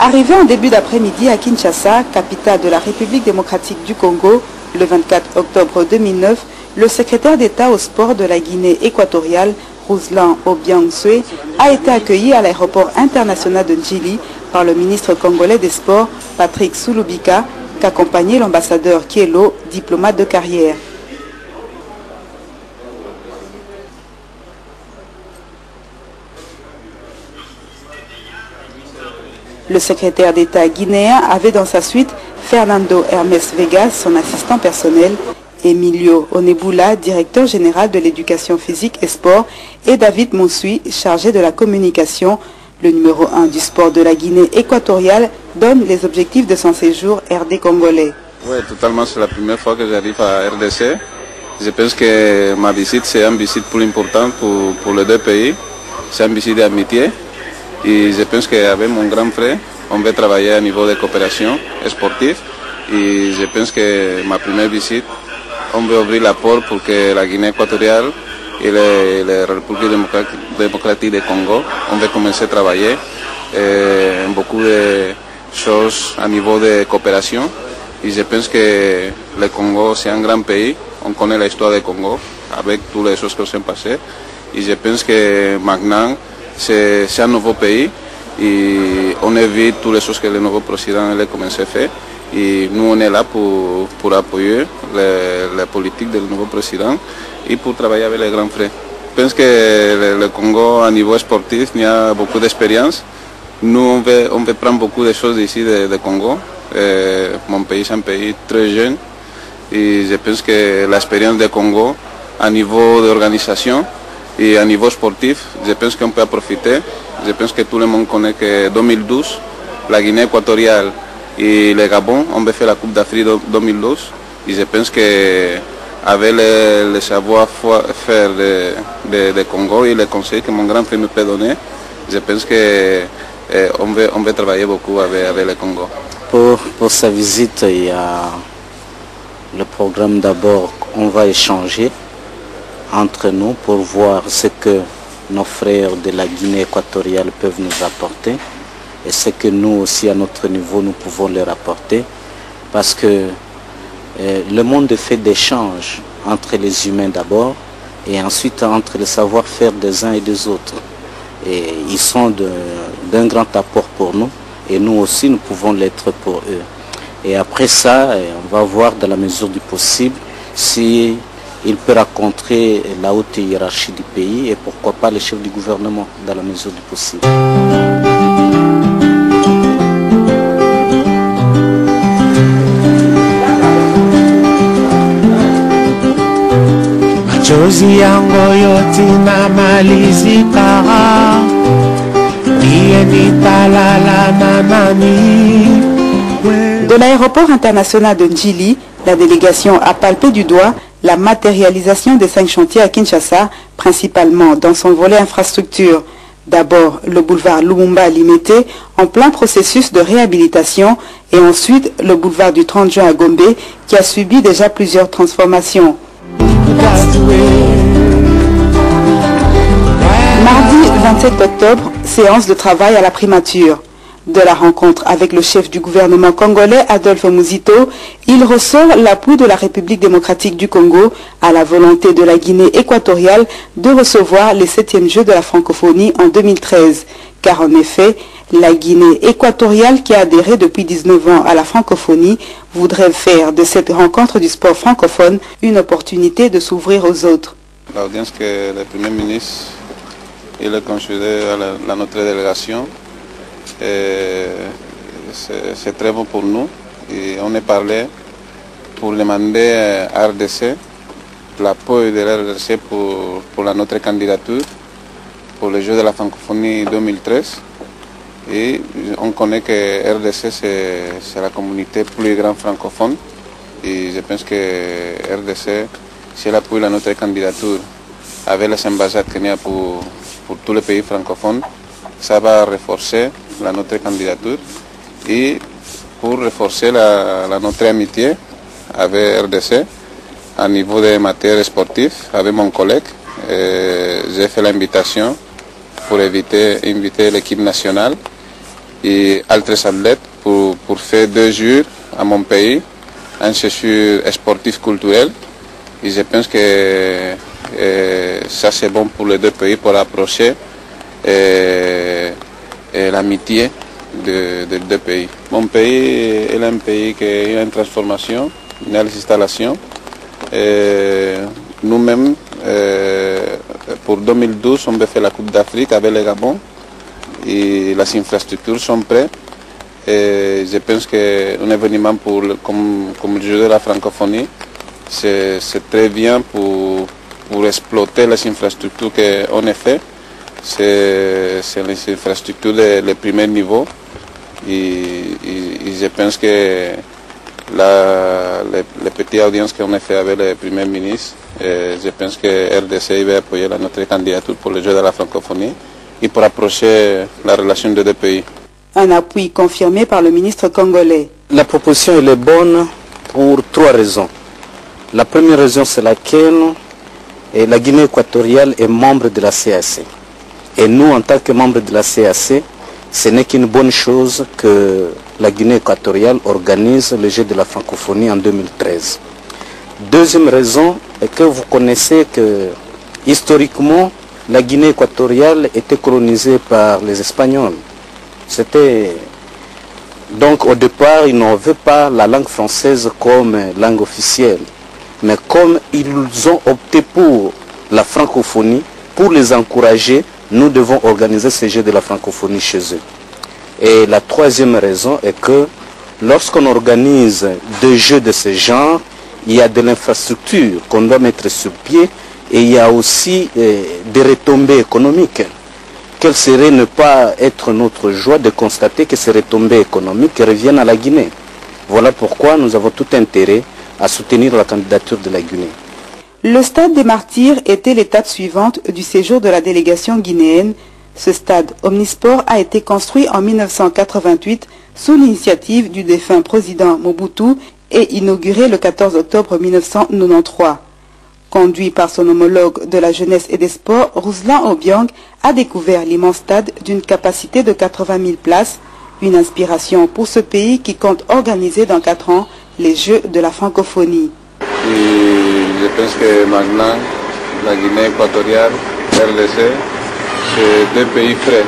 Arrivé en début d'après-midi à Kinshasa, capitale de la République démocratique du Congo, le 24 octobre 2009, le secrétaire d'État au sport de la Guinée équatoriale, Ruslan Obiang-Soué, a été accueilli à l'aéroport international de Djili par le ministre congolais des Sports, Patrick Souloubika, qu'accompagnait l'ambassadeur Kielo, diplomate de carrière. Le secrétaire d'État guinéen avait dans sa suite Fernando Hermes Vegas, son assistant personnel, Emilio Onebula, directeur général de l'éducation physique et sport, et David Monsui, chargé de la communication. Le numéro 1 du sport de la Guinée équatoriale donne les objectifs de son séjour RD congolais. Oui, totalement, c'est la première fois que j'arrive à RDC. Je pense que ma visite, c'est une visite plus importante pour les deux pays. C'est une visite d'amitié. Et je pense qu'avec mon grand frère, on va travailler à niveau de coopération sportive. Et je pense que ma première visite, on va ouvrir la porte pour que la Guinée équatoriale et la République démocratique du Congo, on va commencer à travailler beaucoup de choses à niveau de coopération. Et je pense que le Congo, c'est un grand pays. On connaît l'histoire du Congo avec toutes les choses qui sont passées. Et je pense que maintenant, c'est un nouveau pays et on évite toutes les choses que le nouveau président a commencé à faire. Et nous, on est là pour appuyer la politique du nouveau président et pour travailler avec les grands frères. Je pense que le Congo, à niveau sportif, il y a beaucoup d'expérience. Nous, on veut prendre beaucoup de choses ici du Congo. Mon pays, c'est un pays très jeune et je pense que l'expérience du Congo, à niveau d'organisation, et à niveau sportif, je pense qu'on peut en profiter. Je pense que tout le monde connaît que 2012, la Guinée équatoriale et le Gabon ont fait la Coupe d'Afrique 2012. Et je pense qu'avec le savoir-faire de Congo et les conseils que mon grand frère me peut donner, je pense qu'on va travailler beaucoup avec le Congo. Pour sa visite, il y a le programme d'abord, on va échanger entre nous pour voir ce que nos frères de la Guinée équatoriale peuvent nous apporter et ce que nous aussi à notre niveau nous pouvons leur apporter, parce que le monde est fait d'échanges entre les humains d'abord et ensuite entre le savoir-faire des uns et des autres, et ils sont d'un grand apport pour nous et nous aussi nous pouvons l'être pour eux. Et après ça, on va voir dans la mesure du possible si il peut rencontrer la haute hiérarchie du pays et pourquoi pas le chef du gouvernement dans la mesure du possible. De l'aéroport international de Djili, la délégation a palpé du doigt la matérialisation des 5 chantiers à Kinshasa, principalement dans son volet infrastructure. D'abord, le boulevard Lumumba Limete, en plein processus de réhabilitation, et ensuite le boulevard du 30 juin à Gombe, qui a subi déjà plusieurs transformations. Mardi 27 octobre, séance de travail à la primature. De la rencontre avec le chef du gouvernement congolais, Adolphe Muzito, il ressort l'appui de la République démocratique du Congo à la volonté de la Guinée équatoriale de recevoir les 7e Jeux de la francophonie en 2013. Car en effet, la Guinée équatoriale, qui a adhéré depuis 19 ans à la francophonie, voudrait faire de cette rencontre du sport francophone une opportunité de s'ouvrir aux autres. L'audience que le Premier ministre il a concédé à notre délégation, c'est très bon pour nous. Et on est parlé pour demander à RDC l'appui de la RDC pour notre candidature pour les Jeux de la francophonie 2013. Et on connaît que RDC c'est la communauté plus grande francophone. Et je pense que RDC, si elle appuie notre candidature avec les ambassades qu'il y a pour tous les pays francophones, ça va renforcer notre candidature et pour renforcer notre amitié avec RDC à niveau des matières sportives avec mon collègue. J'ai fait l'invitation pour inviter l'équipe nationale et autres athlètes pour faire 2 jours à mon pays, un séjour sportif culturel. Et je pense que ça c'est bon pour les 2 pays pour approcher l'amitié des 2 pays. Mon pays est un pays qui a une transformation, une installation. Nous-mêmes, pour 2012, on va faire la Coupe d'Afrique avec le Gabon et les infrastructures sont prêtes. Et je pense qu'un événement comme le jeu de la francophonie, c'est très bien pour exploiter les infrastructures qu'on a fait. C'est les infrastructures de premier niveau et je pense que les petites audiences qu'on a fait avec le Premier ministre, je pense que RDC va appuyer notre candidature pour le jeu de la francophonie et pour approcher la relation des 2 pays. Un appui confirmé par le ministre congolais. La proposition elle est bonne pour 3 raisons. La première raison c'est laquelle la Guinée équatoriale est membre de la CAC. Et nous, en tant que membre de la CAC, ce n'est qu'une bonne chose que la Guinée équatoriale organise le jeu de la francophonie en 2013. Deuxième raison est que vous connaissez que historiquement, la Guinée équatoriale était colonisée par les Espagnols. Donc au départ, ils n'avaient pas la langue française comme langue officielle. Mais comme ils ont opté pour la francophonie, pour les encourager, nous devons organiser ce jeu de la francophonie chez eux. Et la troisième raison est que lorsqu'on organise 2 jeux de ce genre, il y a de l'infrastructure qu'on doit mettre sur pied et il y a aussi des retombées économiques. Quelle serait ne pas être notre joie de constater que ces retombées économiques reviennent à la Guinée? Voilà pourquoi nous avons tout intérêt à soutenir la candidature de la Guinée. Le stade des Martyrs était l'étape suivante du séjour de la délégation guinéenne. Ce stade omnisport a été construit en 1988 sous l'initiative du défunt président Mobutu et inauguré le 14 octobre 1993. Conduit par son homologue de la jeunesse et des sports, Ruslan Obiang a découvert l'immense stade d'une capacité de 80 000 places, une inspiration pour ce pays qui compte organiser dans 4 ans les Jeux de la francophonie. Et je pense que maintenant, la Guinée équatoriale, RDC, c'est 2 pays frais.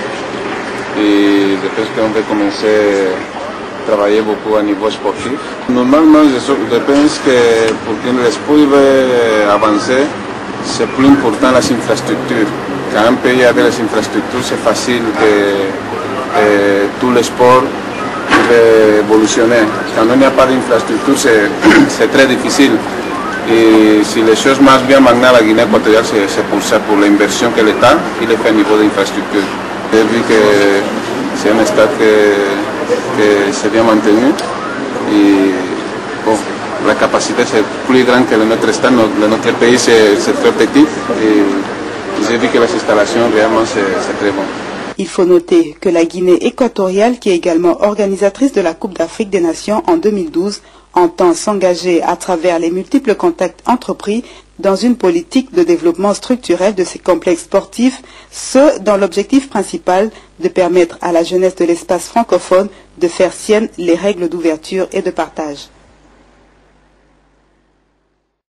Et je pense qu'on va commencer à travailler beaucoup à niveau sportif. Normalement, je pense que pour qu'un sport va avancer, c'est plus important les infrastructures. Quand un pays a des infrastructures, c'est facile que tous les sports peuvent évolutionner. Quand il n'y a pas d'infrastructure, c'est très difficile. Et si les choses marchent bien maintenant, la Guinée équatoriale, c'est pour ça, pour l'inversion que l'État il fait au niveau d'infrastructure. J'ai vu que c'est un stade que c'est bien maintenu. Et bon, la capacité c'est plus grande que notre stade, notre pays c'est très petit. Et j'ai vu que les installations réellement c'est très bon. Il faut noter que la Guinée équatoriale, qui est également organisatrice de la Coupe d'Afrique des Nations en 2012, entend s'engager à travers les multiples contacts entrepris dans une politique de développement structurel de ces complexes sportifs, ce dans l'objectif principal de permettre à la jeunesse de l'espace francophone de faire siennes les règles d'ouverture et de partage.